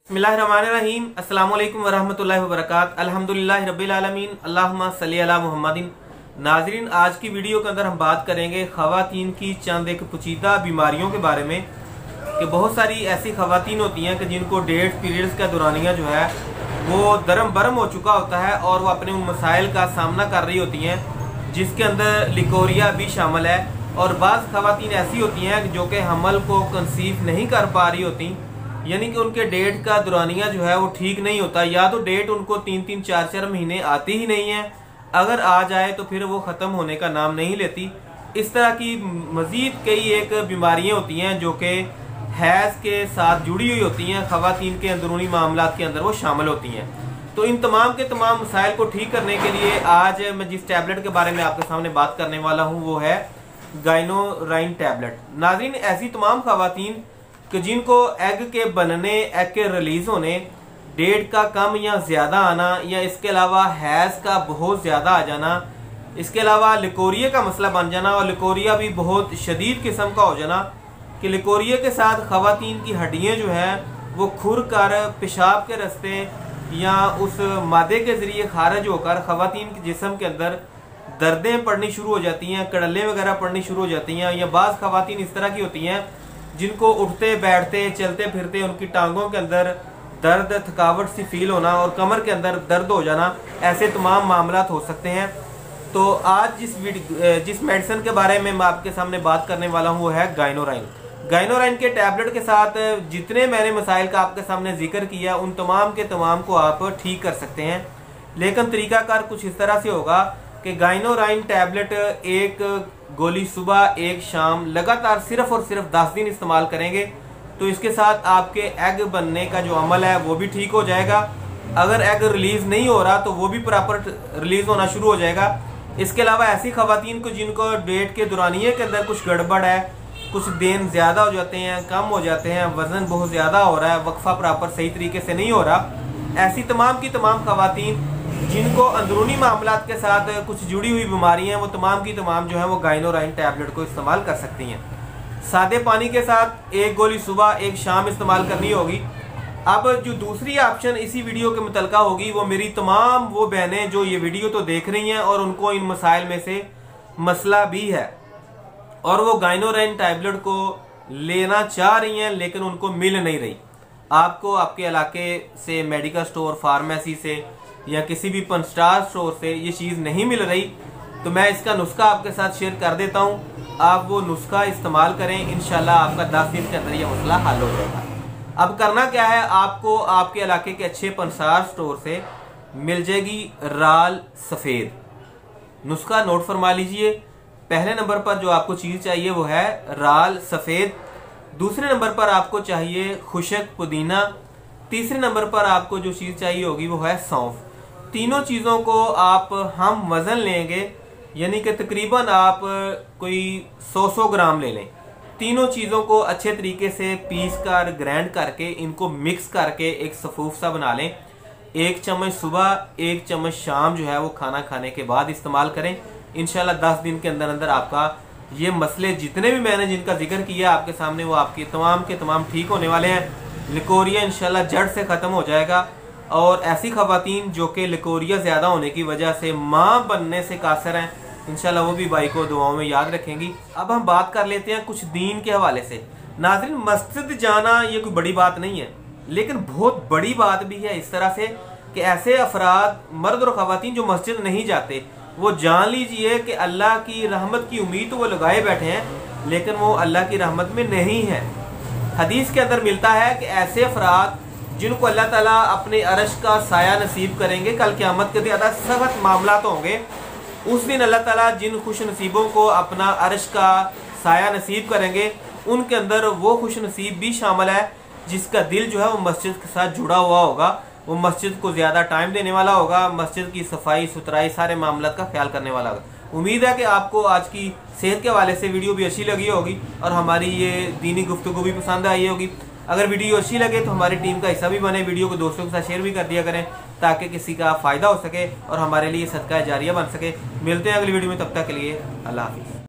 बिस्मिल्लाहिर्रहमानिर्रहीम। अस्सलामु अलैकुम वरहमतुल्लाहि वबरकातुहू। अल्हम्दुलिल्लाहि रब्बिल आलमीन। अल्लाहुम्मा सल्ली अला मुहम्मदिन। नाज़रीन, आज की वीडियो के अंदर हम बात करेंगे ख़वातीन की चंद एक पेचीदा बीमारियों के बारे में कि बहुत सारी ऐसी ख़वातीन होती हैं कि जिनको डेट पीरियड्स का दौरानिया जो है वो दरम बरम हो चुका होता है और वो अपने उन मसाइल का सामना कर रही होती हैं जिसके अंदर लिकोरिया भी शामिल है। और बाज़ ख़वातीन ऐसी होती हैं जो कि हमल को कंसीव नहीं कर पा रही होती, यानी कि उनके डेट का दौरानिया जो है वो ठीक नहीं होता, या तो डेट उनको 3-3 4-4 महीने आती ही नहीं है, अगर आ जाए तो फिर वो ख़त्म होने का नाम नहीं लेती। इस तरह की मज़ीद कई एक बीमारियां होती हैं जो कि हैज़ के साथ जुड़ी हुई होती हैं, ख़वातीन के अंदरूनी मामलात के अंदर वो शामिल होती हैं। तो इन तमाम के तमाम मसाइल को ठीक करने के लिए आज मैं जिस टैबलेट के बारे में आपके सामने बात करने वाला हूँ वो है गाइनोराइन टैबलेट। नाज़रीन, ऐसी तमाम ख़वातीन कि जिनको एग के बनने, एग के रिलीज होने, डेट का कम या ज्यादा आना, या इसके अलावा हैज का बहुत ज्यादा आ जाना, इसके अलावा लिकोरिया का मसला बन जाना, और लिकोरिया भी बहुत शदीद किस्म का हो जाना कि लिकोरिया के साथ ख़वातीन की हड्डियां जो है वो खुर कर पेशाब के रास्ते या उस मादे के जरिए खारिज होकर ख़वातीन के जिस्म के अंदर दर्दें पड़नी शुरू हो जाती हैं, कड़ले वगैरह पड़नी शुरू हो जाती हैं। या बाज़ ख़वातीन इस तरह की होती हैं जिनको उठते बैठते चलते फिरते उनकी टांगों के अंदर दर्द, थकावट सी फील होना और कमर के अंदर दर्द हो जाना, ऐसे तमाम मामलात हो सकते हैं। तो आज जिस मेडिसिन के बारे में मैं आपके सामने बात करने वाला हूँ वो है गाइनोराइन। गाइनोराइन के टैबलेट के साथ जितने मैंने मसाइल का आपके सामने जिक्र किया उन तमाम के तमाम को आप ठीक कर सकते हैं, लेकिन तरीकाकार कुछ इस तरह से होगा कि गाइनोराइन टैबलेट एक गोली सुबह एक शाम लगातार सिर्फ और सिर्फ 10 दिन इस्तेमाल करेंगे तो इसके साथ आपके एग बनने का जो अमल है वो भी ठीक हो जाएगा। अगर एग रिलीज नहीं हो रहा तो वो भी प्रॉपर रिलीज होना शुरू हो जाएगा। इसके अलावा ऐसी ख़वातीन को जिनको डेट के दौरानिए के अंदर कुछ गड़बड़ है, कुछ दिन ज़्यादा हो जाते हैं, कम हो जाते हैं, वज़न बहुत ज़्यादा हो रहा है, वक्फा प्रॉपर सही तरीके से नहीं हो रहा, ऐसी तमाम की तमाम ख़वातीन जिनको अंदरूनी मामलात के साथ कुछ जुड़ी हुई बीमारियां हैं वो तमाम की तमाम जो है वो गाइनोराइन टैबलेट को इस्तेमाल कर सकती हैं। सादे पानी के साथ एक गोली सुबह एक शाम इस्तेमाल करनी होगी। अब जो दूसरी ऑप्शन इसी वीडियो के मुतलका होगी वो मेरी तमाम वो बहनें जो ये वीडियो तो देख रही हैं और उनको इन मसाइल में से मसला भी है और वो गाइनोराइन टैबलेट को लेना चाह रही हैं लेकिन उनको मिल नहीं रही। आपको आपके इलाके से मेडिकल स्टोर, फार्मेसी से या किसी भी पंस्टार स्टोर से ये चीज़ नहीं मिल रही तो मैं इसका नुस्खा आपके साथ शेयर कर देता हूँ। आप वो नुस्खा इस्तेमाल करें, इंशाल्लाह आपका 10 दिन के अंदर ये मसला हल हो जाएगा। अब करना क्या है, आपको आपके इलाके के अच्छे पंसार स्टोर से मिल जाएगी राल सफ़ेद। नुस्खा नोट फरमा लीजिए। पहले नंबर पर जो आपको चीज़ चाहिए वो है राल सफ़ेद, दूसरे नंबर पर आपको चाहिए खुशक पुदीना, तीसरे नंबर पर आपको जो चीज़ चाहिए होगी वो है सौंफ। तीनों चीज़ों को आप हम वज़न लेंगे, यानी कि तकरीबन आप कोई 100 ग्राम ले लें। तीनों चीज़ों को अच्छे तरीके से पीस कर ग्राइंड करके इनको मिक्स करके एक सफूफ सा बना लें। 1 चम्मच सुबह 1 चम्मच शाम जो है वो खाना खाने के बाद इस्तेमाल करें। इंशाल्लाह 10 दिन के अंदर अंदर आपका ये मसले जितने भी मैंने जिनका जिक्र किया आपके सामने वो आपके तमाम ठीक होने वाले हैं। लिकोरिया इंशाल्लाह जड़ से ख़त्म हो जाएगा और ऐसी ख़वातीन जो कि लिकोरिया ज़्यादा होने की वजह से माँ बनने से कासर हैं, इंशाल्लाह वो भी भाई को दुआओं में याद रखेंगी। अब हम बात कर लेते हैं कुछ दीन के हवाले से। नाज़रीन, मस्जिद जाना ये कोई बड़ी बात नहीं है, लेकिन बहुत बड़ी बात भी है इस तरह से कि ऐसे अफराद, मर्द और ख़वातीन जो मस्जिद नहीं जाते वो जान लीजिए कि अल्लाह की रहमत की उम्मीद तो वो लगाए बैठे हैं लेकिन वो अल्लाह की रहमत में नहीं है। हदीस के अंदर मिलता है कि ऐसे अफराद जिनको अल्लाह ताला अपने अर्श का साया नसीब करेंगे, कल क़यामत के ज़्यादा सख्त मामला तो होंगे, उस दिन अल्लाह ताला जिन खुश नसीबों को अपना अर्श का साया नसीब करेंगे उनके अंदर वो खुश नसीब भी शामिल है जिसका दिल जो है वो मस्जिद के साथ जुड़ा हुआ होगा, वो मस्जिद को ज़्यादा टाइम देने वाला होगा, मस्जिद की सफाई सुथराई सारे मामलों का ख्याल करने वाला होगा। उम्मीद है कि आपको आज की सेहत के हवाले से वीडियो भी अच्छी लगी होगी और हमारी ये दीनी गुफ्तगू भी पसंद आई होगी। अगर वीडियो अच्छी लगे तो हमारी टीम का हिस्सा भी बने, वीडियो को दोस्तों के साथ शेयर भी कर दिया करें ताकि किसी का फ़ायदा हो सके और हमारे लिए सदका जारिया बन सके। मिलते हैं अगली वीडियो में, तब तक के लिए अल्लाह हाफिज़।